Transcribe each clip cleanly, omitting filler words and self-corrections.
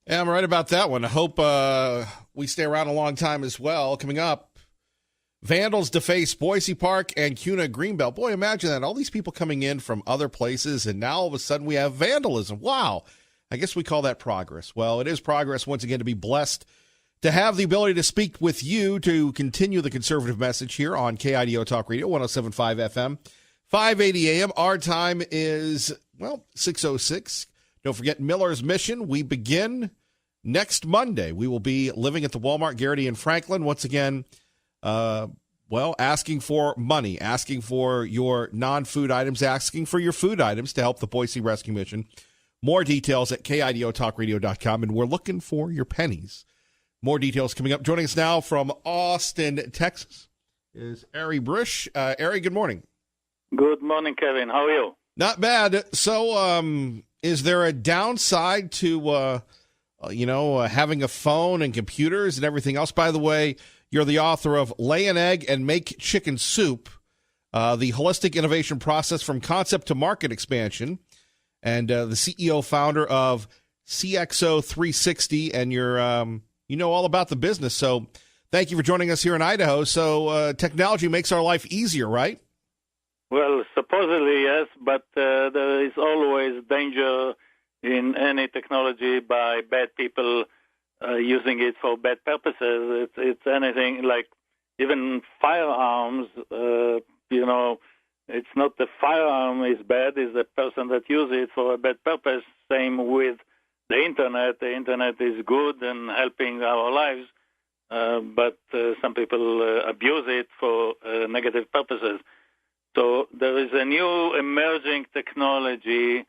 Yeah, I'm right about that one. I hope we stay around a long time as well. Coming up, vandals deface Boise Park and CUNA Greenbelt. Boy, imagine that. All these people coming in from other places, and now all of a sudden we have vandalism. Wow. I guess we call that progress. Well, it is progress once again to be blessed to have the ability to speak with you to continue the conservative message here on KIDO Talk Radio, 107.5 FM, 580 AM. Our time is, 6:06. Don't forget Miller's Mission. We begin next Monday. We will be living at the Walmart Garrity in Franklin. Once again, asking for money, asking for your non-food items, asking for your food items to help the Boise Rescue Mission. More details at KIDOTalkRadio.com, and we're looking for your pennies. More details coming up. Joining us now from Austin, Texas, is Ari Brish. Ari, good morning. Good morning, Kevin. How are you? Not bad. So, is there a downside to, having a phone and computers and everything else? By the way, you're the author of Lay an Egg and Make Chicken Soup, the holistic innovation process from concept to market expansion, and the CEO founder of CXO 360, and you're, all about the business. So thank you for joining us here in Idaho. So technology makes our life easier, right? Well, supposedly, yes, but there is always danger in any technology by bad people using it for bad purposes. It's anything like even firearms, it's not the firearm is bad, it's the person that uses it for a bad purpose. Same with the Internet. The Internet is good and helping our lives, but some people abuse it for negative purposes. So there is a new emerging technology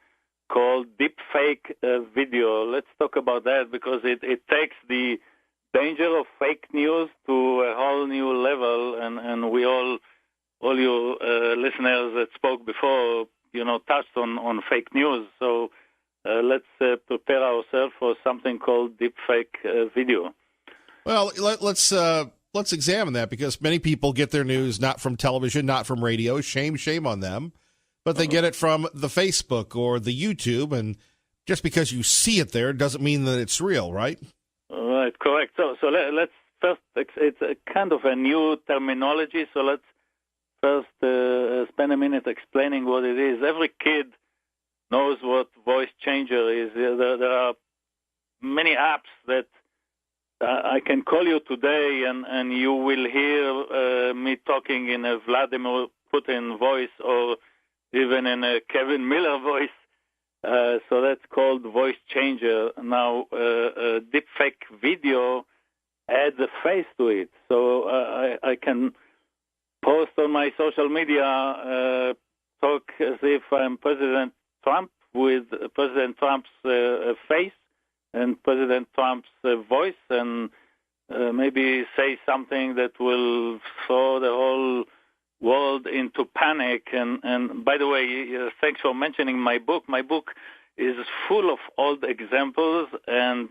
called deepfake video. Let's talk about that because it takes the danger of fake news to a whole new level, and we all you listeners that spoke before, touched on fake news. So let's prepare ourselves for something called deepfake video. Well, let's examine that because many people get their news not from television, not from radio. Shame on them. But they get it from the Facebook or the YouTube, and just because you see it there doesn't mean that it's real, right? Right, correct. So let's first, it's a kind of a new terminology, so let's first spend a minute explaining what it is. Every kid knows what voice changer is. There are many apps that I can call you today and you will hear me talking in a Vladimir Putin voice or even in a Kevin Miller voice. So that's called voice changer. Now, deepfake video adds a face to it. So I can post on my social media, talk as if I'm President Trump with President Trump's face and President Trump's voice, and maybe say something that will throw the whole world into panic. And by the way, thanks for mentioning my book. My book is full of old examples and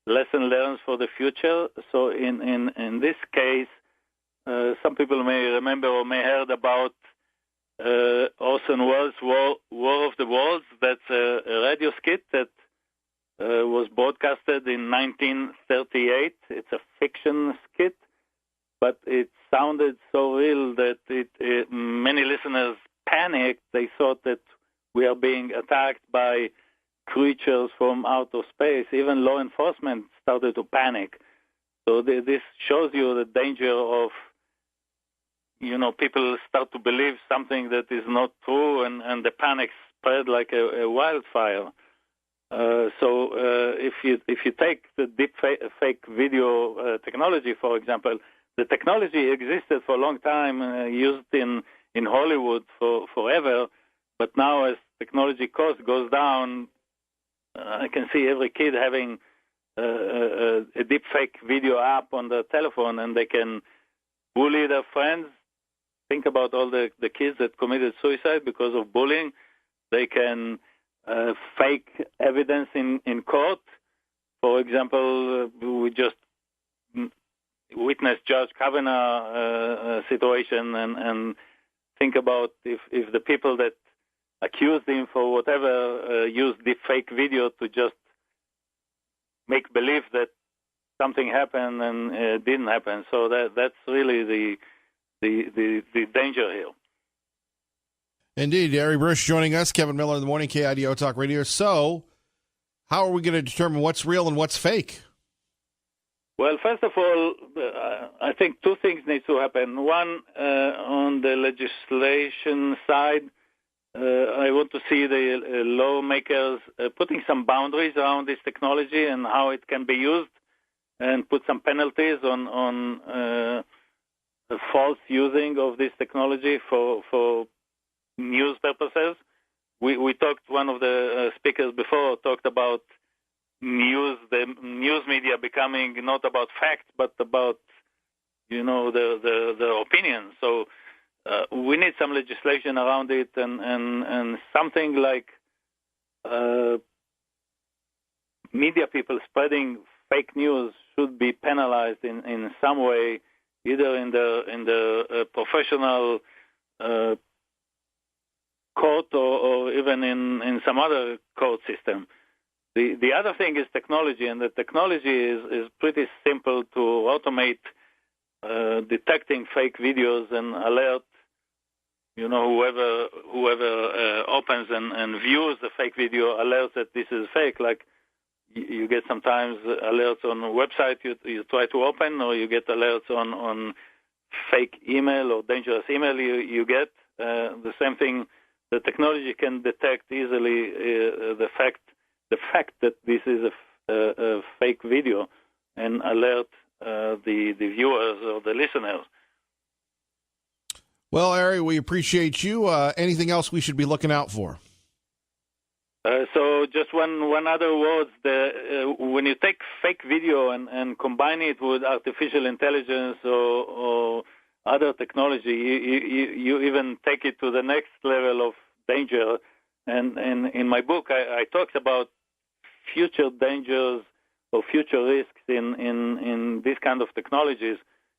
lesson learned for the future. So in this case, some people may remember or may heard about Orson Welles' War of the Worlds. That's a radio skit that was broadcasted in 1938. It's a fiction skit, but it sounded so real that many listeners panicked. They thought that we are being attacked by creatures from outer space. Even law enforcement started to panic. So this shows you the danger of, people start to believe something that is not true, and the panic spread like a wildfire. So if you take the deep fake video technology, for example, the technology existed for a long time, used in Hollywood forever, but now as technology cost goes down, I can see every kid having a deep fake video app on their telephone, and they can bully their friends. Think about all the kids that committed suicide because of bullying. They can fake evidence in court. For example, we just witnessed Judge Kavanaugh situation, and think about if the people that accused him for whatever used deep fake video to just make believe that something happened and didn't happen. So that's really the danger here. Indeed. Ari Bruce joining us, Kevin Miller in the morning, KIDO Talk Radio. So, how are we going to determine what's real and what's fake? Well, first of all, I think two things need to happen. One, on the legislation side, I want to see the lawmakers putting some boundaries around this technology and how it can be used, and put some penalties on false using of this technology for news purposes. We talked, one of the speakers before talked about the news media becoming not about facts, but about, the opinion. So we need some legislation around it, and something like media people spreading fake news should be penalized in some way, either in the professional court or even in some other court system. The other thing is technology, and the technology is pretty simple to automate detecting fake videos and alert, whoever opens and views the fake video, alerts that this is fake. Like you get sometimes alerts on a website you try to open, or you get alerts on fake email or dangerous email you get. The same thing, the technology can detect easily the fact that this is a fake video and alert the viewers or the listeners. Well, Ari, we appreciate you. Anything else we should be looking out for? So just one other word. When you take fake video and combine it with artificial intelligence or other technology, you even take it to the next level of danger. And in my book, I talked about future dangers or future risks in this kind of technologies.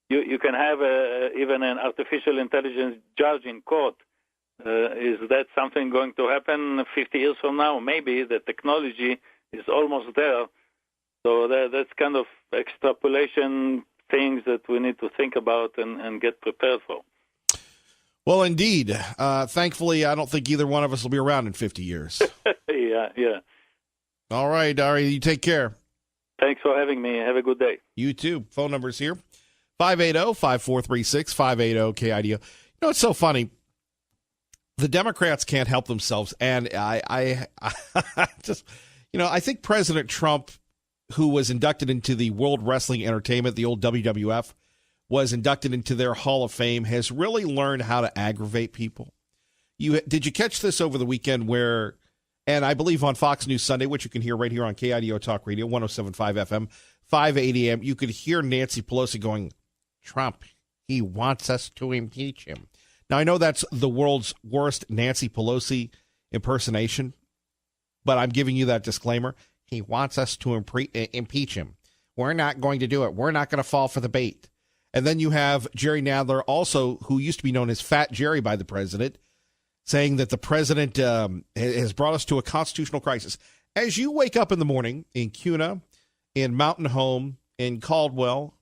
You can have even an artificial intelligence judge in court. Is that something going to happen 50 years from now? Maybe. The technology is almost there. So that's kind of extrapolation things that we need to think about and get prepared for. Well, indeed. Thankfully, I don't think either one of us will be around in 50 years. Yeah. All right, Ari, you take care. Thanks for having me. Have a good day. You too. Phone number's here. 580-5436, 580-KIDO. It's so funny. The Democrats can't help themselves. And I just, I think President Trump, who was inducted into the World Wrestling Entertainment, the old WWF, was inducted into their Hall of Fame, has really learned how to aggravate people. Did you catch this over the weekend where, and I believe on Fox News Sunday, which you can hear right here on KIDO Talk Radio, 107.5 FM, 580 AM, you could hear Nancy Pelosi going, Trump, he wants us to impeach him. Now, I know that's the world's worst Nancy Pelosi impersonation, but I'm giving you that disclaimer. He wants us to impeach him. We're not going to do it. We're not going to fall for the bait. And then you have Jerry Nadler, also, who used to be known as Fat Jerry by the president, saying that the president has brought us to a constitutional crisis. As you wake up in the morning in Kuna, in Mountain Home, in Caldwell,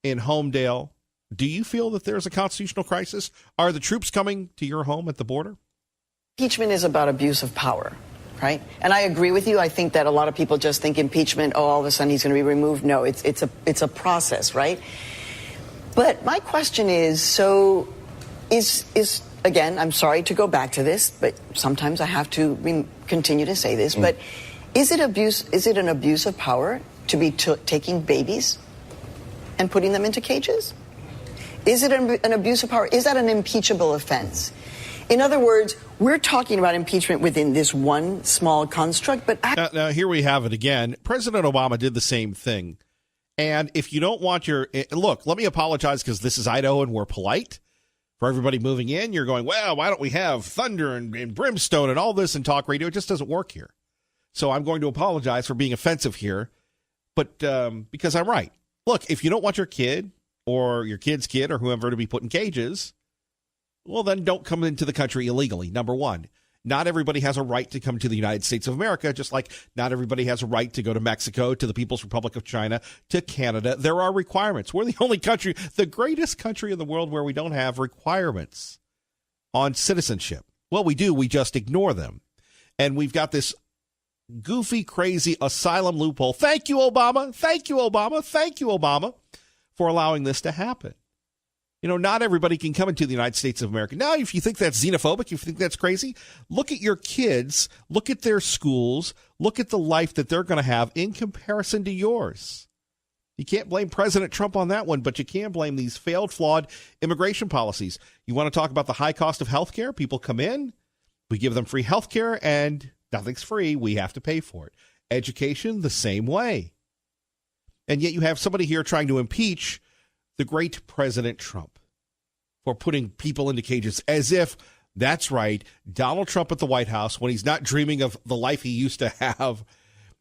in Homedale, do you feel that there's a constitutional crisis? Are the troops coming to your home at the border? Impeachment is about abuse of power, right? And I agree with you. I think that a lot of people just think impeachment, all of a sudden he's going to be removed. No, it's a process, right? But my question is, again, I'm sorry to go back to this, but sometimes I have to continue to say this, but is it an abuse of power to be taking babies and putting them into cages? Is it an abuse of power? Is that an impeachable offense? In other words, we're talking about impeachment within this one small construct, but... Now, here we have it again. President Obama did the same thing. And if you don't want look, let me apologize because this is Idaho and we're polite. For everybody moving in, you're going, well, why don't we have thunder and brimstone and all this in talk radio? It just doesn't work here. So I'm going to apologize for being offensive here, but because I'm right. Look, if you don't want your kid or your kid's kid or whoever to be put in cages, well, then don't come into the country illegally, number one. Not everybody has a right to come to the United States of America, just like not everybody has a right to go to Mexico, to the People's Republic of China, to Canada. There are requirements. We're the only country, the greatest country in the world, where we don't have requirements on citizenship. Well, we do. We just ignore them. And we've got this goofy, crazy asylum loophole. Thank you, Obama. Thank you, Obama. Thank you, Obama, for allowing this to happen. You know, not everybody can come into the United States of America. Now, if you think that's xenophobic, if you think that's crazy, look at your kids, look at their schools, look at the life that they're going to have in comparison to yours. You can't blame President Trump on that one, but you can blame these failed, flawed immigration policies. You want to talk about the high cost of health care? People come in, we give them free health care, and nothing's free. We have to pay for it. Education, the same way. And yet you have somebody here trying to impeach the great President Trump for putting people into cages, as if, that's right, Donald Trump at the White House, when he's not dreaming of the life he used to have,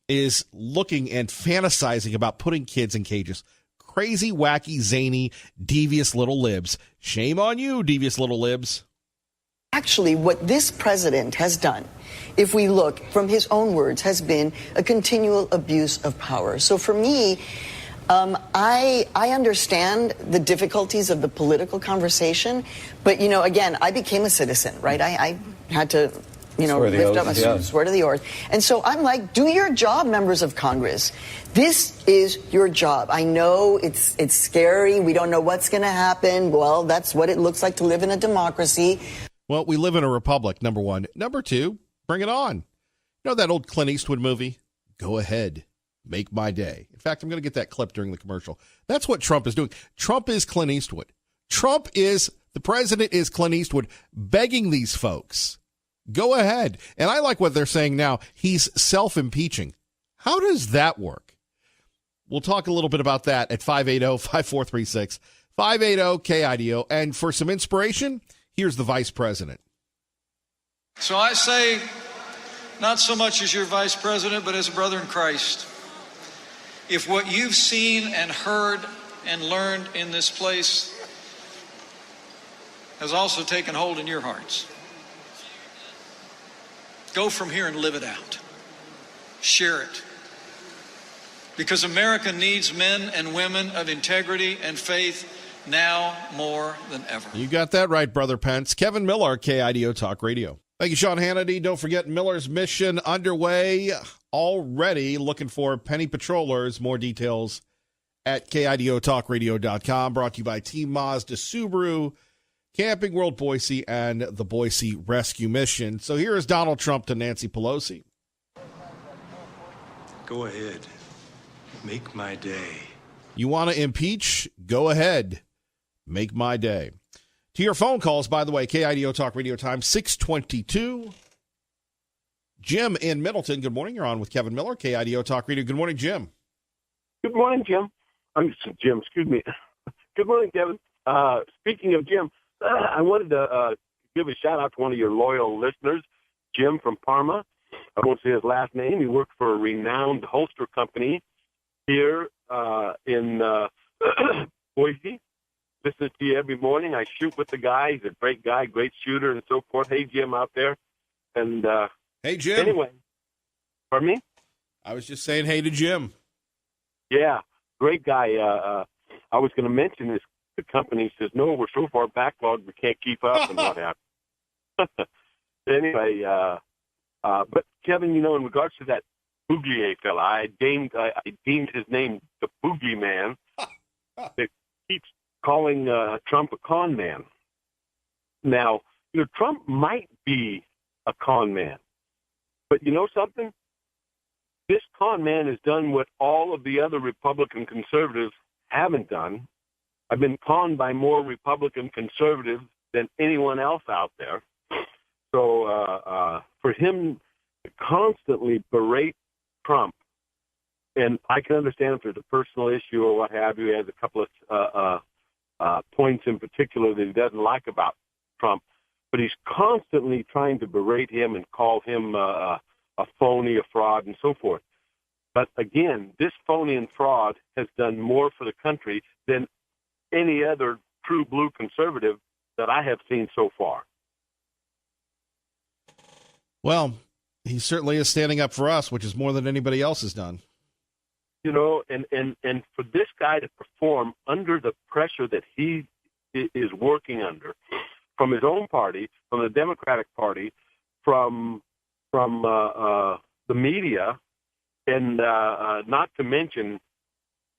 is looking and fantasizing about putting kids in cages. Crazy, wacky, zany, devious little libs. Shame on you, devious little libs. Actually, what this president has done, if we look from his own words, has been a continual abuse of power. So for me, I understand the difficulties of the political conversation, but, you know, again, I became a citizen, right? I had to, you know, lift up my swear to the oath. And so I'm like, do your job, members of Congress. This is your job. I know it's scary. We don't know what's going to happen. Well, that's what it looks like to live in a democracy. Well, we live in a republic, number one. Number two, bring it on. You know that old Clint Eastwood movie? Go ahead. Make my day. In fact, I'm going to get that clip during the commercial. That's what Trump is doing. Trump is Clint Eastwood. The president is Clint Eastwood, begging these folks, go ahead. And I like what they're saying now. He's self-impeaching. How does that work? We'll talk a little bit about that at 580-5436, 580-KIDO. And for some inspiration, here's the vice president. So I say, not so much as your vice president, but as a brother in Christ, if what you've seen and heard and learned in this place has also taken hold in your hearts, go from here and live it out. Share it. Because America needs men and women of integrity and faith now more than ever. You got that right, Brother Pence. Kevin Miller, KIDO Talk Radio. Thank you, Sean Hannity. Don't forget Miller's mission underway already. Looking for penny patrollers. More details at KIDOTalkRadio.com. Brought to you by Team Mazda Subaru, Camping World Boise, and the Boise Rescue Mission. So here is Donald Trump to Nancy Pelosi. Go ahead. Make my day. You want to impeach? Go ahead. Make my day. To your phone calls, by the way, KIDO Talk Radio time, 622. Jim in Middleton, good morning. You're on with Kevin Miller, KIDO Talk Radio. Good morning, Jim. Good morning, Jim. Jim, excuse me. Good morning, Kevin. Speaking of Jim, I wanted to give a shout-out to one of your loyal listeners, Jim from Parma. I won't say his last name. He worked for a renowned holster company here in Boise. Listen to you every morning. I shoot with the guy. He's a great guy, great shooter, and so forth. Hey, Jim, out there. And hey, Jim. Anyway, pardon me? I was just saying hey to Jim. Yeah, great guy. I was going to mention this. The company says, no, we're so far backlogged we can't keep up and what happened. Anyway, but Kevin, you know, in regards to that Bouglier fella, I deemed his name the Boogey Man. That keeps calling Trump a con man. Now, you know, Trump might be a con man, but you know something? This con man has done what all of the other Republican conservatives haven't done. I've been conned by more Republican conservatives than anyone else out there. So for him to constantly berate Trump, and I can understand if there's a personal issue or what have you. He has a couple of points in particular that he doesn't like about Trump, but he's constantly trying to berate him and call him a phony, a fraud, and so forth. But again, this phony and fraud has done more for the country than any other true blue conservative that I have seen so far. Well, he certainly is standing up for us, which is more than anybody else has done. You know, and for this guy to perform under the pressure that he is working under from his own party, from the Democratic Party, from the media, and not to mention,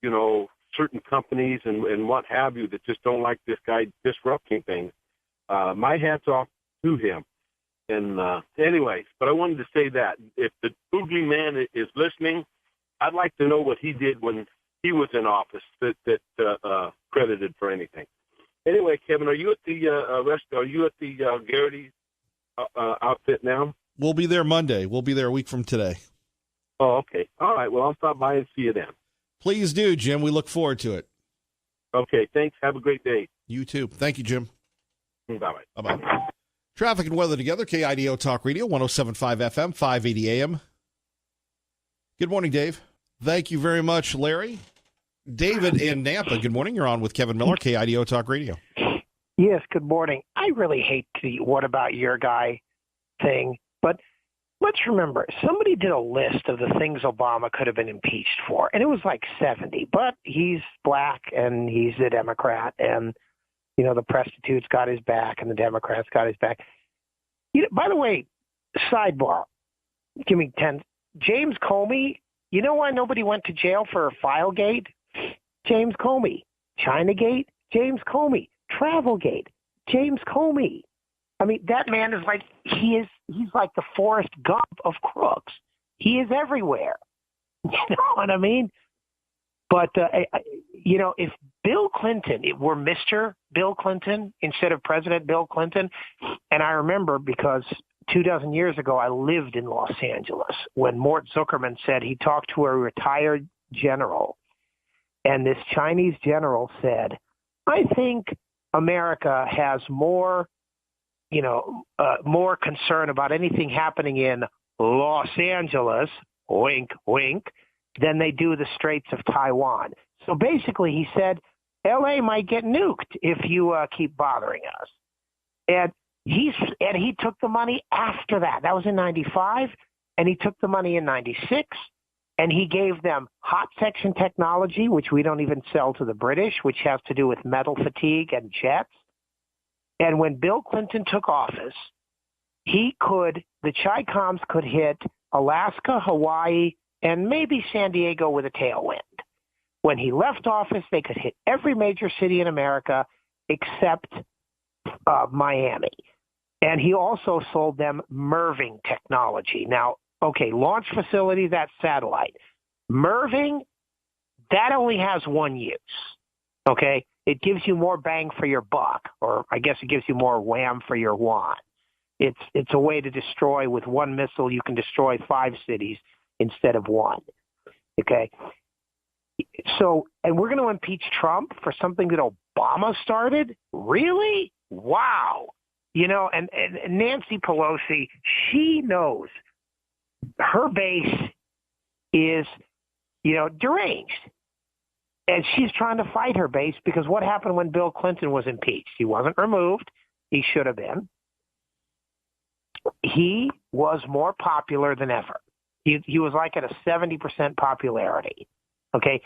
you know, certain companies and what have you that just don't like this guy disrupting things. My hat's off to him. And anyways, but I wanted to say that if the Boogly Man is listening, I'd like to know what he did when he was in office that credited for anything. Anyway, Kevin, are you at the Garrity outfit now? We'll be there Monday. We'll be there a week from today. Oh, okay. All right. Well, I'll stop by and see you then. Please do, Jim. We look forward to it. Okay. Thanks. Have a great day. You too. Thank you, Jim. Bye-bye. Bye-bye. Traffic and weather together. KIDO Talk Radio, 107.5 FM, 580 AM. Good morning, Dave. Thank you very much, Larry. David in Nampa, good morning. You're on with Kevin Miller, KIDO Talk Radio. Yes, good morning. I really hate the what about your guy thing, but let's remember, somebody did a list of the things Obama could have been impeached for, and it was like 70, but he's black and he's a Democrat, and, you know, the prostitutes got his back and the Democrats got his back. You know, by the way, sidebar, give me 10. James Comey, you know why nobody went to jail for Filegate? James Comey. Chinagate? James Comey. Travelgate? James Comey. I mean, that man is like, he's like the Forrest Gump of crooks. He is everywhere. You know what I mean? But, you know, if Bill Clinton, it were Mr. Bill Clinton instead of President Bill Clinton, and I remember because 24 years ago I lived in Los Angeles when Mort Zuckerman said he talked to a retired general, and this Chinese general said, I think America has more, you know, more concern about anything happening in Los Angeles, wink, wink, than they do the Straits of Taiwan. So basically he said, L.A. might get nuked if you keep bothering us. And he took the money after that. That was in 95, and he took the money in 96, and he gave them hot section technology, which we don't even sell to the British, which has to do with metal fatigue and jets. And when Bill Clinton took office, the Chi-Coms could hit Alaska, Hawaii, and maybe San Diego with a tailwind. When he left office, they could hit every major city in America except Miami. And he also sold them MIRVing technology. Now, okay, launch facility, that's satellite. MIRVing, that only has one use, okay? It gives you more bang for your buck, or I guess it gives you more wham for your wand. It's a way to destroy, with one missile, you can destroy 5 cities instead of 1, okay? So, and we're going to impeach Trump for something that Obama started? Really? Wow. You know, and Nancy Pelosi, she knows her base is, you know, deranged. And she's trying to fight her base because what happened when Bill Clinton was impeached? He wasn't removed. He should have been. He was more popular than ever. He was like at a 70% popularity. Okay?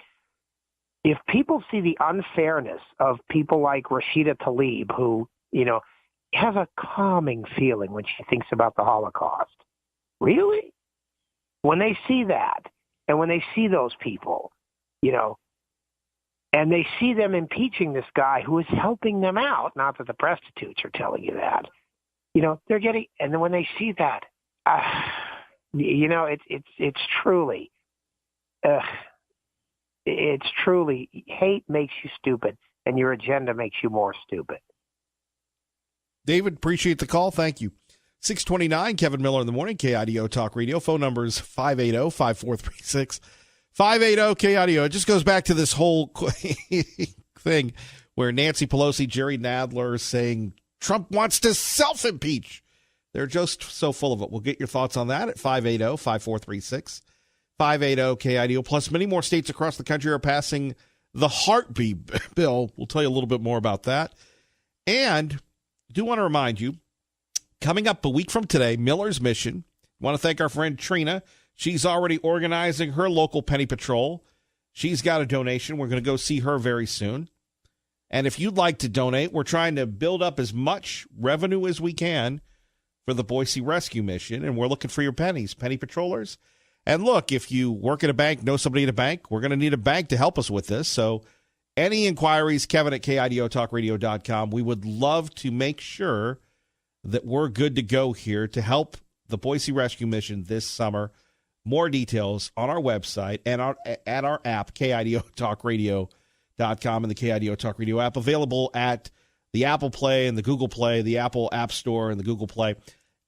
If people see the unfairness of people like Rashida Tlaib, who, you know, has a calming feeling when she thinks about the Holocaust. Really? When they see that, and when they see those people, you know, and they see them impeaching this guy who is helping them out, not that the prostitutes are telling you that, you know, they're getting, and then when they see that, you know, it's truly, hate makes you stupid, and your agenda makes you more stupid. David, appreciate the call. Thank you. 629, Kevin Miller in the morning, KIDO Talk Radio. Phone number is 580-5436. 580-KIDO. It just goes back to this whole thing where Nancy Pelosi, Jerry Nadler is saying Trump wants to self-impeach. They're just so full of it. We'll get your thoughts on that at 580-5436. 580-KIDO. Plus, many more states across the country are passing the heartbeat bill. We'll tell you a little bit more about that. And I do want to remind you, coming up a week from today, Miller's Mission Want to thank our friend Trina. She's already organizing her local penny patrol. She's got a donation. We're going to go see her very soon. And if you'd like to donate, we're trying to build up as much revenue as we can for the Boise Rescue Mission, and we're looking for your pennies, penny patrollers. And look, if you work at a bank, know somebody at a bank, we're going to need a bank to help us with this. So any inquiries, Kevin at KIDOTalkRadio.com. We would love to make sure that we're good to go here to help the Boise Rescue Mission this summer. More details on our website and at our app, KIDOTalkRadio.com, and the KIDO Talk Radio app, available at the Apple Play and the Google Play, the Apple App Store and the Google Play.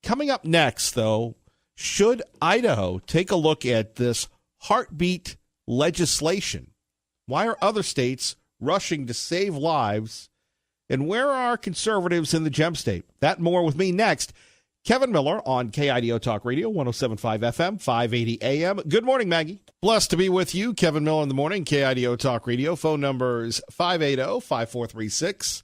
Coming up next, though, should Idaho take a look at this heartbeat legislation? Why are other states rushing to save lives? And where are conservatives in the gem state? That and more with me next. Kevin Miller on KIDO Talk Radio, 107.5 FM, 580 AM. Good morning, Maggie. Blessed to be with you. Kevin Miller in the morning, KIDO Talk Radio. Phone numbers 580-5436.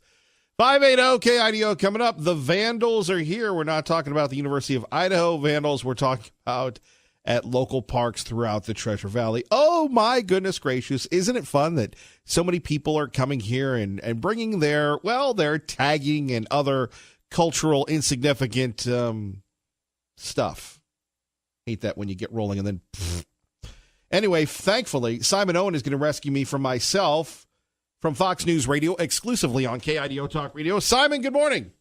580 KIDO coming up. The Vandals are here. We're not talking about the University of Idaho Vandals. We're talking about at local parks throughout the Treasure Valley. Oh, my goodness gracious. Isn't it fun that so many people are coming here and bringing their tagging and other cultural insignificant stuff. Hate that when you get rolling and then pfft. Anyway, thankfully, Simon Owen is going to rescue me from myself from Fox News Radio, exclusively on KIDO Talk Radio. Simon, good morning.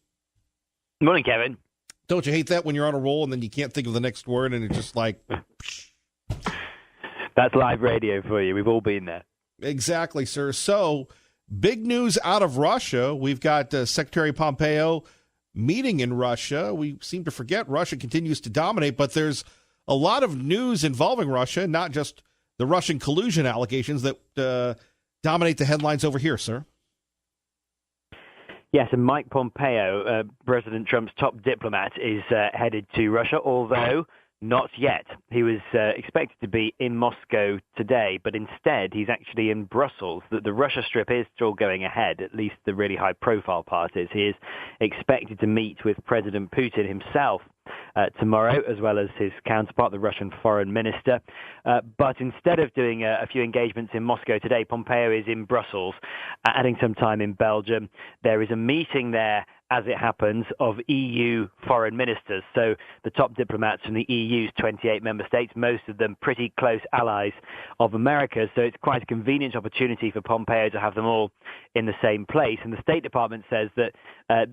Good morning, Kevin. Don't you hate that when you're on a roll and then you can't think of the next word and it's just like... That's live radio for you. We've all been there. Exactly, sir. So, big news out of Russia. We've got Secretary Pompeo meeting in Russia. We seem to forget Russia continues to dominate, but there's a lot of news involving Russia, not just the Russian collusion allegations that dominate the headlines over here, sir. Yes, and Mike Pompeo, President Trump's top diplomat, is headed to Russia, although not yet. He was expected to be in Moscow today, but instead he's actually in Brussels. The Russia strip is still going ahead, at least the really high-profile part is. He is expected to meet with President Putin himself tomorrow, as well as his counterpart, the Russian foreign minister. But instead of doing a few engagements in Moscow today, Pompeo is in Brussels, adding some time in Belgium. There is a meeting there, as it happens, of EU foreign ministers. So the top diplomats from the EU's 28 member states, most of them pretty close allies of America. So it's quite a convenient opportunity for Pompeo to have them all in the same place. And the State Department says that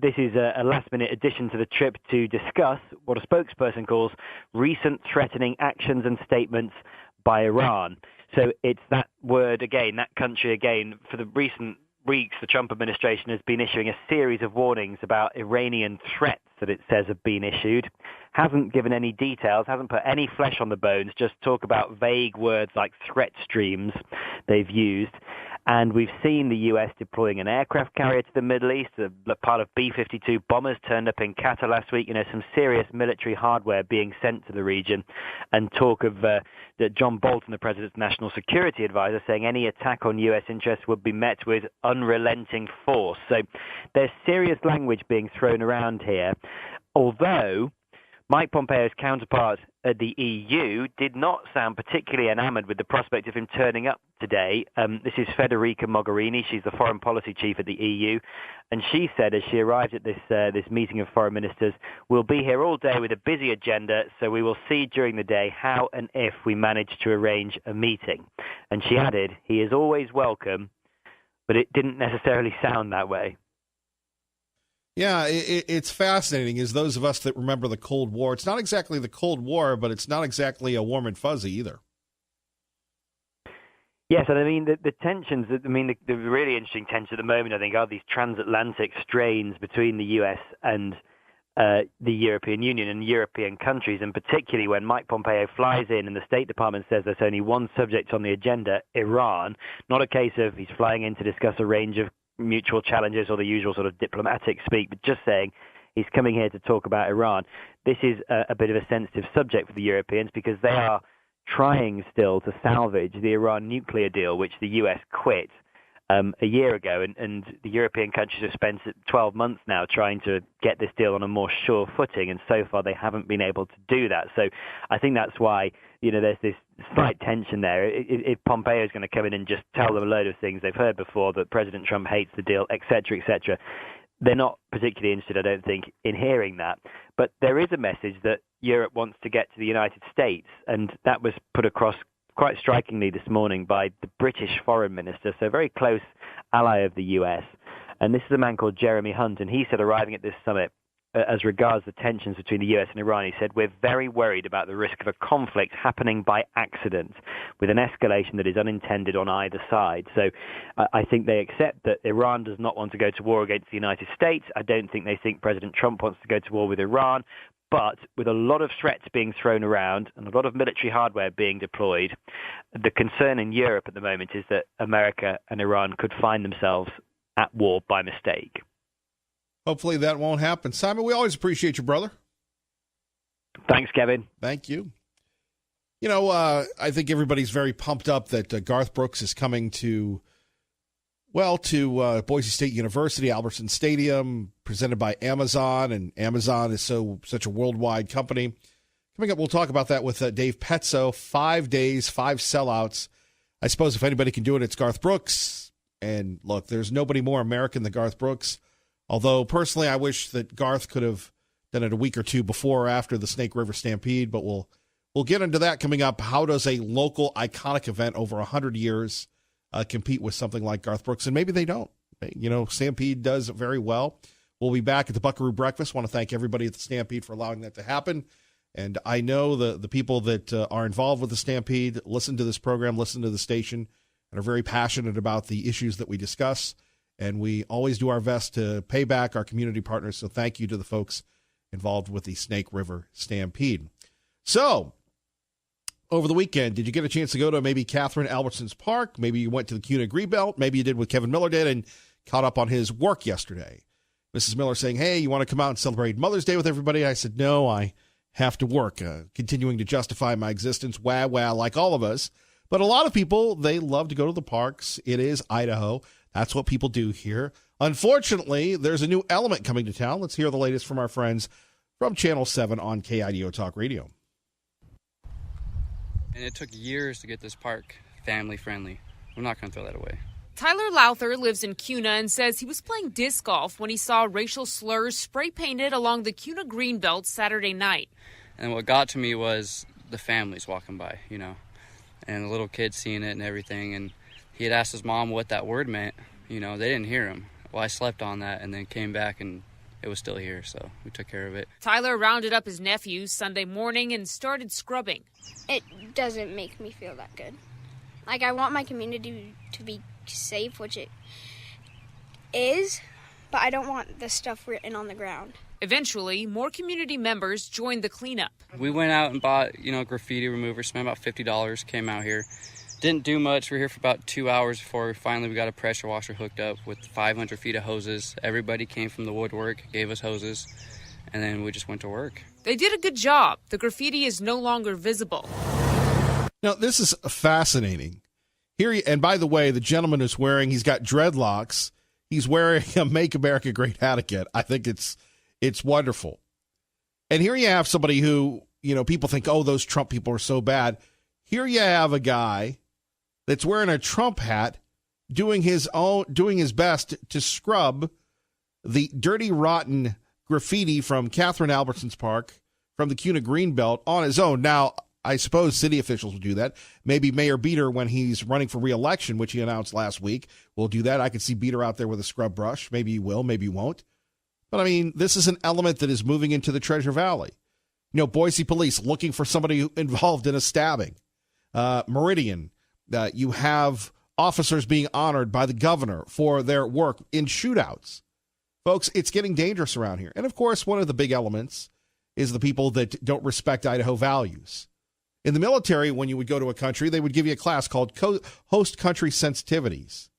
this is a last-minute addition to the trip to discuss what a spokesperson calls recent threatening actions and statements by Iran. So it's that word again, that country again. For the recent weeks, the Trump administration has been issuing a series of warnings about Iranian threats that it says have been issued. Hasn't given any details, hasn't put any flesh on the bones, just talk about vague words like threat streams they've used. And we've seen the U.S. deploying an aircraft carrier to the Middle East. A part of B-52 bombers turned up in Qatar last week. Some serious military hardware being sent to the region. And talk of John Bolton, the president's national security advisor, saying any attack on U.S. interests would be met with unrelenting force. So there's serious language being thrown around here. Although Mike Pompeo's counterpart at the EU did not sound particularly enamored with the prospect of him turning up today. This is Federica Mogherini. She's the foreign policy chief at the EU. And she said as she arrived at this meeting of foreign ministers, we'll be here all day with a busy agenda, so we will see during the day how and if we manage to arrange a meeting. And she added, he is always welcome, but it didn't necessarily sound that way. Yeah, it's fascinating, as those of us that remember the Cold War, it's not exactly the Cold War, but it's not exactly a warm and fuzzy either. Yes, and I mean, the tensions, the really interesting tensions at the moment, I think, are these transatlantic strains between the U.S. and the European Union and European countries, and particularly when Mike Pompeo flies in and the State Department says there's only one subject on the agenda, Iran, not a case of he's flying in to discuss a range of mutual challenges or the usual sort of diplomatic speak, but just saying he's coming here to talk about Iran. This is a bit of a sensitive subject for the Europeans because they are trying still to salvage the Iran nuclear deal, which the US quit a year ago, and the European countries have spent 12 months now trying to get this deal on a more sure footing, and so far they haven't been able to do that. So I think that's why there's this slight tension there. If Pompeo is going to come in and just tell them a load of things they've heard before, that President Trump hates the deal, etc., etc., they're not particularly interested, I don't think, in hearing that. But there is a message that Europe wants to get to the United States, and that was put across quite strikingly this morning by the British foreign minister, so a very close ally of the US. And this is a man called Jeremy Hunt, and he said, arriving at this summit, as regards the tensions between the US and Iran, he said, we're very worried about the risk of a conflict happening by accident with an escalation that is unintended on either side. So I think they accept that Iran does not want to go to war against the United States. I don't think they think President Trump wants to go to war with Iran. But with a lot of threats being thrown around and a lot of military hardware being deployed, the concern in Europe at the moment is that America and Iran could find themselves at war by mistake. Hopefully that won't happen. Simon, we always appreciate you, brother. Thanks, Kevin. Thank you. I think everybody's very pumped up that Garth Brooks is coming to Boise State University, Albertson Stadium, presented by Amazon, and Amazon is such a worldwide company. Coming up, we'll talk about that with Dave Petzo. 5 days, 5 sellouts. I suppose if anybody can do it, it's Garth Brooks. And look, there's nobody more American than Garth Brooks. Although, personally, I wish that Garth could have done it a week or two before or after the Snake River Stampede, but we'll get into that coming up. How does a local iconic event over 100 years compete with something like Garth Brooks? And maybe they don't. Stampede does very well. We'll be back at the Buckaroo Breakfast. Want to thank everybody at the Stampede for allowing that to happen. And I know the people that are involved with the Stampede listen to this program, listen to the station, and are very passionate about the issues that we discuss. And we always do our best to pay back our community partners. So thank you to the folks involved with the Snake River Stampede. So, over the weekend, did you get a chance to go to maybe Catherine Albertson's Park? Maybe you went to the CUNA Greenbelt. Maybe you did what Kevin Miller did and caught up on his work yesterday. Mrs. Miller saying, hey, you want to come out and celebrate Mother's Day with everybody? I said, no, I have to work, continuing to justify my existence, like all of us. But a lot of people, they love to go to the parks. It is Idaho. That's what people do here. Unfortunately, there's a new element coming to town. Let's hear the latest from our friends from Channel 7 on KIDO Talk Radio. And it took years to get this park family-friendly. We're not going to throw that away. Tyler Lowther lives in CUNA and says he was playing disc golf when he saw racial slurs spray-painted along the CUNA Greenbelt Saturday night. And what got to me was the families walking by, and the little kids seeing it and everything. And he had asked his mom what that word meant. They didn't hear him. Well, I slept on that and then came back and it was still here, so we took care of it. Tyler rounded up his nephews Sunday morning and started scrubbing. It doesn't make me feel that good. I want my community to be safe, which it is, but I don't want the stuff written on the ground. Eventually, more community members joined the cleanup. We went out and bought, graffiti removers, spent about $50, came out here. Didn't do much. We were here for about 2 hours before finally we got a pressure washer hooked up with 500 feet of hoses. Everybody came from the woodwork, gave us hoses, and then we just went to work. They did a good job. The graffiti is no longer visible. Now, this is fascinating. Here, and by the way, the gentleman is he's got dreadlocks. He's wearing a Make America Great hat again. I think it's wonderful. And here you have somebody who, people think, oh, those Trump people are so bad. Here you have a guy that's wearing a Trump hat, doing his best to scrub the dirty, rotten graffiti from Catherine Albertson's Park, from the CUNA Greenbelt on his own. Now, I suppose city officials will do that. Maybe Mayor Beater, when he's running for re-election, which he announced last week, will do that. I could see Beater out there with a scrub brush. Maybe he will, maybe he won't. But, this is an element that is moving into the Treasure Valley. Boise police looking for somebody involved in a stabbing. Meridian, you have officers being honored by the governor for their work in shootouts. Folks, it's getting dangerous around here. And, of course, one of the big elements is the people that don't respect Idaho values. In the military, when you would go to a country, they would give you a class called Host Country Sensitivities.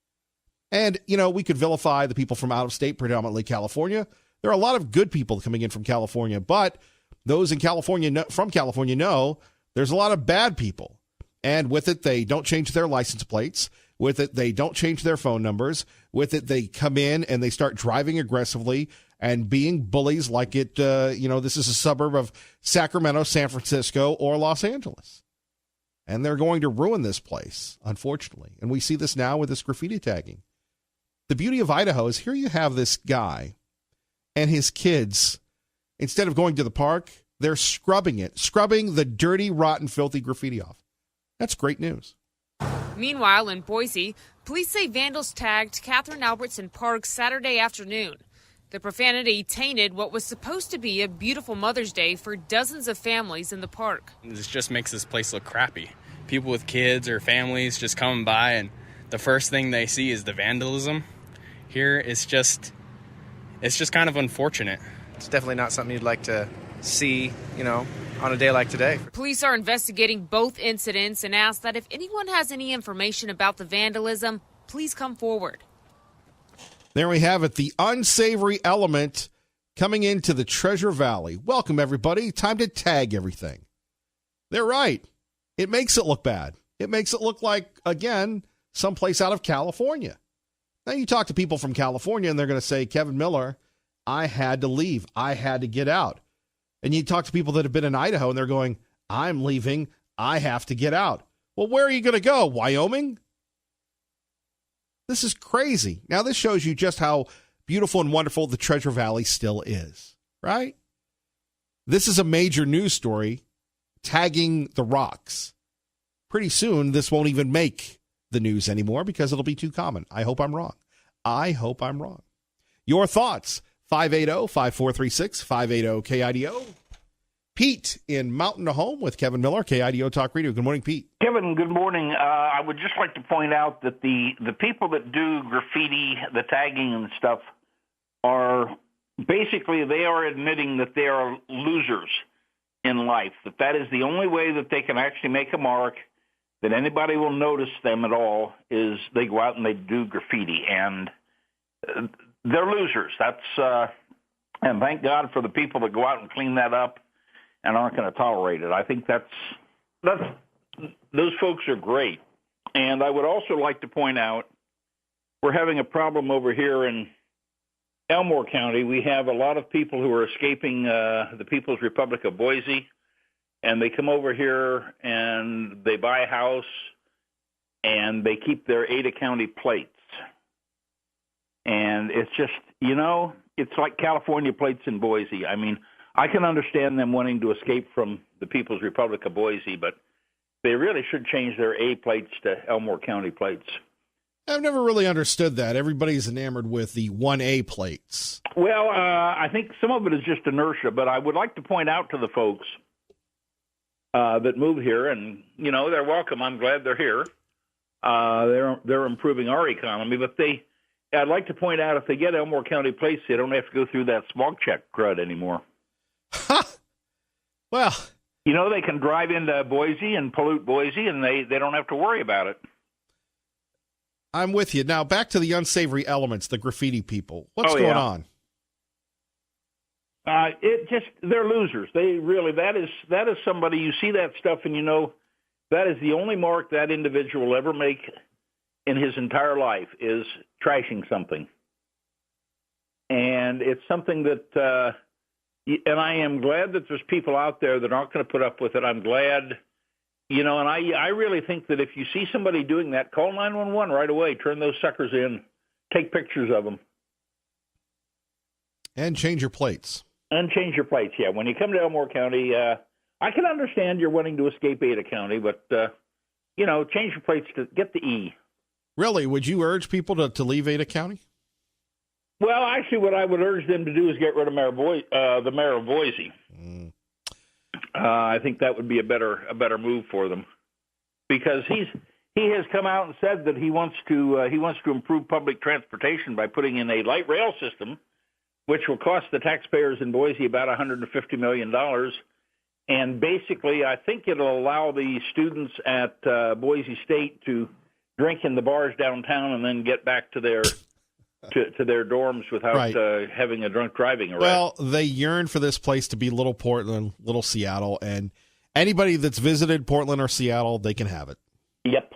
And, we could vilify the people from out of state, predominantly California. There are a lot of good people coming in from California, but those in California, from California, know there's a lot of bad people. And with it, they don't change their license plates. With it, they don't change their phone numbers. With it, they come in and they start driving aggressively and being bullies like it, this is a suburb of Sacramento, San Francisco, or Los Angeles. And they're going to ruin this place, unfortunately. And we see this now with this graffiti tagging. The beauty of Idaho is here you have this guy and his kids, instead of going to the park, they're scrubbing the dirty, rotten, filthy graffiti off. That's great news. Meanwhile, in Boise, police say vandals tagged Catherine Albertson Park Saturday afternoon. The profanity tainted what was supposed to be a beautiful Mother's Day for dozens of families in the park. This just makes this place look crappy. People with kids or families just coming by, and the first thing they see is the vandalism. Here, it's just kind of unfortunate. It's definitely not something you'd like to see, on a day like today. Police are investigating both incidents and ask that if anyone has any information about the vandalism, please come forward. There we have it, the unsavory element coming into the Treasure Valley. Welcome, everybody. Time to tag everything. They're right. It makes it look bad. It makes it look like, again, someplace out of California. Now, you talk to people from California, and they're going to say, Kevin Miller, I had to leave. I had to get out. And you talk to people that have been in Idaho, and they're going, I'm leaving. I have to get out. Well, where are you going to go? Wyoming? This is crazy. Now, this shows you just how beautiful and wonderful the Treasure Valley still is, right? This is a major news story, tagging the rocks. Pretty soon, this won't even make the news anymore because it'll be too common. I hope I'm wrong. Your thoughts, 580-5436, 580-KIDO. Pete in Mountain to Home with Kevin Miller, KIDO Talk Radio. Good morning, Pete. Kevin, good morning. I would just like to point out that the people that do graffiti, the tagging and stuff, are basically, they are admitting that they are losers in life, that is the only way that they can actually make a mark, that anybody will notice them at all, is they go out and they do graffiti, and they're losers. And thank God for the people that go out and clean that up and aren't going to tolerate it. I think those folks are great. And I would also like to point out, we're having a problem over here in Elmore County. We have a lot of people who are escaping the People's Republic of Boise, and they come over here and they buy a house and they keep their Ada County plates. And it's just, it's like California plates in Boise. I mean, I can understand them wanting to escape from the People's Republic of Boise, but they really should change their A plates to Elmore County plates. I've never really understood that. Everybody's enamored with the 1A plates. Well, I think some of it is just inertia, but I would like to point out to the folks that move here, and, they're welcome. I'm glad they're here. They're improving our economy, but I'd like to point out, if they get Elmore County plates, they don't have to go through that smog check crud anymore. Well, they can drive into Boise and pollute Boise, and they don't have to worry about it. I'm with you. Now, back to the unsavory elements, the graffiti people. What's going on? They're losers. They really, that is somebody, you see that stuff and that is the only mark that individual will ever make in his entire life, is trashing something. And it's something that, and I am glad that there's people out there that aren't going to put up with it. I'm glad, and I really think that if you see somebody doing that, call 911 right away. Turn those suckers in. Take pictures of them. And change your plates. And change your plates, yeah. When you come to Elmore County, I can understand you're wanting to escape Ada County, but, change your plates to get the E. Really? Would you urge people to leave Ada County? Well, actually, what I would urge them to do is get rid of the mayor of Boise. I think that would be a better move for them, because he has come out and said that he wants to improve public transportation by putting in a light rail system, which will cost the taxpayers in Boise about $150 million. And basically, I think it'll allow the students at Boise State to drink in the bars downtown and then get back to their dorms without having a drunk driving arrest. Well, they yearn for this place to be little Portland, little Seattle, and anybody that's visited Portland or Seattle, they can have it. Yep.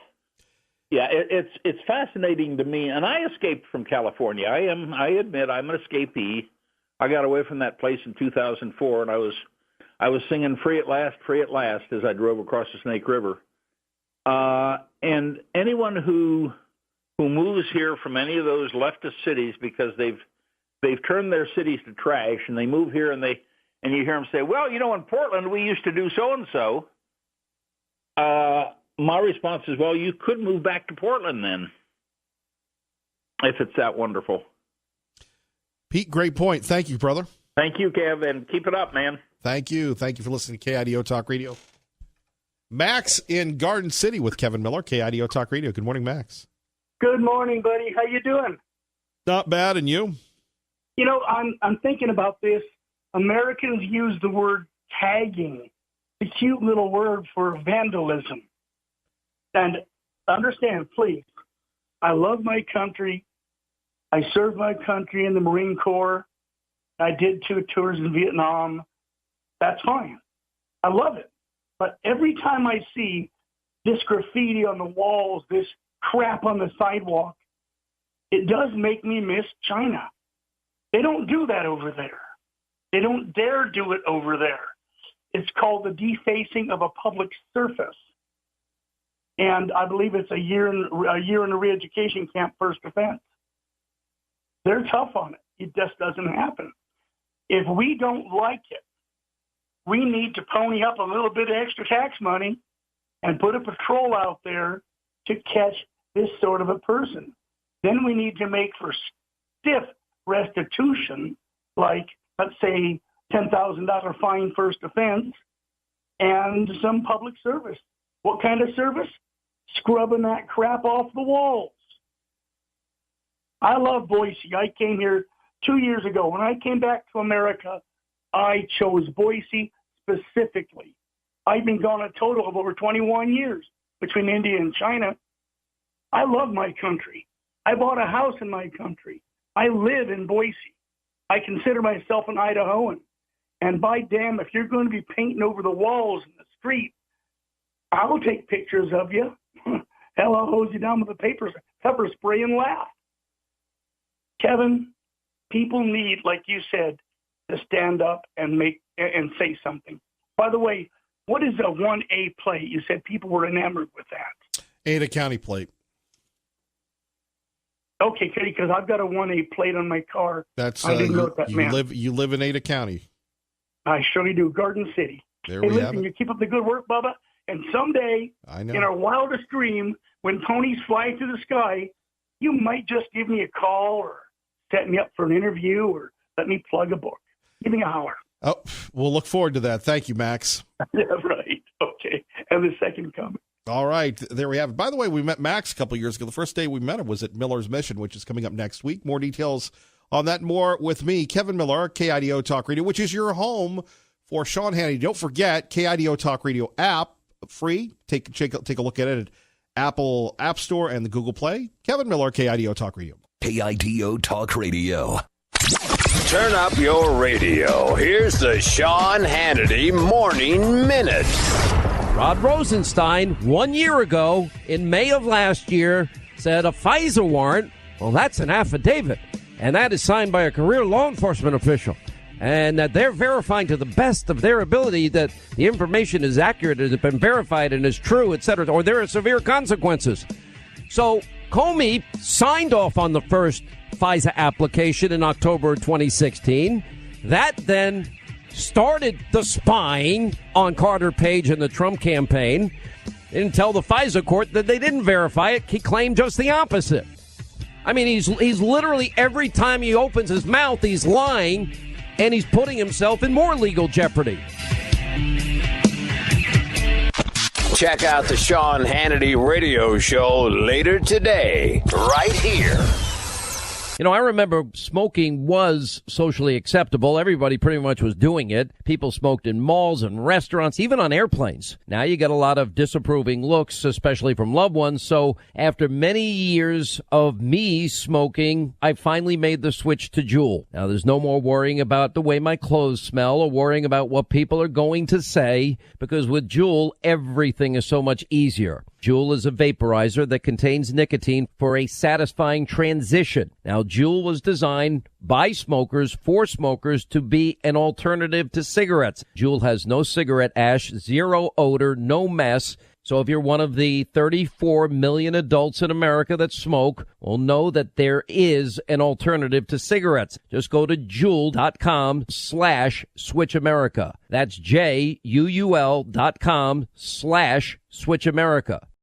Yeah, it's fascinating to me, and I escaped from California. I admit I'm an escapee. I got away from that place in 2004, and I was singing free at last," as I drove across the Snake River. And anyone who moves here from any of those leftist cities because they've turned their cities to trash, and they move here and you hear them say, "Well, in Portland we used to do so and so." My response is, well, you could move back to Portland then, if it's that wonderful. Pete, great point. Thank you, brother. Thank you, Kev, and keep it up, man. Thank you. Thank you for listening to KIDO Talk Radio. Max in Garden City with Kevin Miller, KIDO Talk Radio. Good morning, Max. Good morning, buddy. How you doing? Not bad, and you? I'm thinking about this. Americans use the word tagging, the cute little word for vandalism. And understand, please, I love my country. I served my country in the Marine Corps. I did 2 tours in Vietnam. That's fine. I love it. But every time I see this graffiti on the walls, this crap on the sidewalk, it does make me miss China. They don't do that over there. They don't dare do it over there. It's called the defacing of a public surface. And I believe it's a year in a re-education camp, first offense. They're tough on it. It just doesn't happen. If we don't like it, we need to pony up a little bit of extra tax money and put a patrol out there to catch this sort of a person. Then we need to make for stiff restitution, like, let's say, $10,000 fine first offense, and some public service. What kind of service? Scrubbing that crap off the walls. I love Boise. I came here 2 years ago. When I came back to America, I chose Boise specifically. I've been gone a total of over 21 years between India and China. I love my country. I bought a house in my country. I live in Boise. I consider myself an Idahoan. And by damn, if you're going to be painting over the walls in the street, I'll take pictures of you. Hell, I'll hose you down with a pepper spray and laugh. Kevin, people need, like you said, to stand up and say something. By the way, what is a 1A plate? You said people were enamored with that. Ada County plate. Okay, because I've got a 1A plate on my car. That's I didn't know what that meant. You live in Ada County. I surely do. Garden City. There hey, we listen, have it. You keep up the good work, Bubba. And someday, in our wildest dream, when ponies fly through the sky, you might just give me a call or set me up for an interview or let me plug a book. Give me a holler. Oh, we'll look forward to that. Thank you, Max. Yeah, right. Okay. And the second comment. All right. There we have it. By the way, we met Max a couple years ago. The first day we met him was at Miller's Mission, which is coming up next week. More details on that and more with me, Kevin Miller, KIDO Talk Radio, which is your home for Sean Hannity. Don't forget, KIDO Talk Radio app, free. Take a look at it at Apple App Store and the Google Play. Kevin Miller, KIDO Talk Radio. KIDO Talk Radio. Turn up your radio. Here's the Sean Hannity Morning Minute. Rod Rosenstein, 1 year ago, in May of last year, said a FISA warrant, well, that's an affidavit, and that is signed by a career law enforcement official, and that they're verifying to the best of their ability that the information is accurate, has been verified, and is true, etc., or there are severe consequences. So Comey signed off on the first FISA application in October 2016. That then started the spying on Carter Page and the Trump campaign. They didn't tell the FISA court that they didn't verify it. He claimed just the opposite. I mean, he's literally, every time he opens his mouth, he's lying, and he's putting himself in more legal jeopardy. Check out the Sean Hannity radio show later today, right here. You know, I remember smoking was socially acceptable. Everybody pretty much was doing it. People smoked in malls and restaurants, even on airplanes. Now you get a lot of disapproving looks, especially from loved ones. So after many years of me smoking, I finally made the switch to Juul. Now there's no more worrying about the way my clothes smell or worrying about what people are going to say, because with Juul, everything is so much easier. Juul is a vaporizer that contains nicotine for a satisfying transition. Now, Juul was designed by smokers for smokers to be an alternative to cigarettes. Juul has no cigarette ash, zero odor, no mess. So if you're one of the 34 million adults in America that smoke, well, know that there is an alternative to cigarettes. Just go to Juul.com/Switch America. That's JUUL.com/Switch America.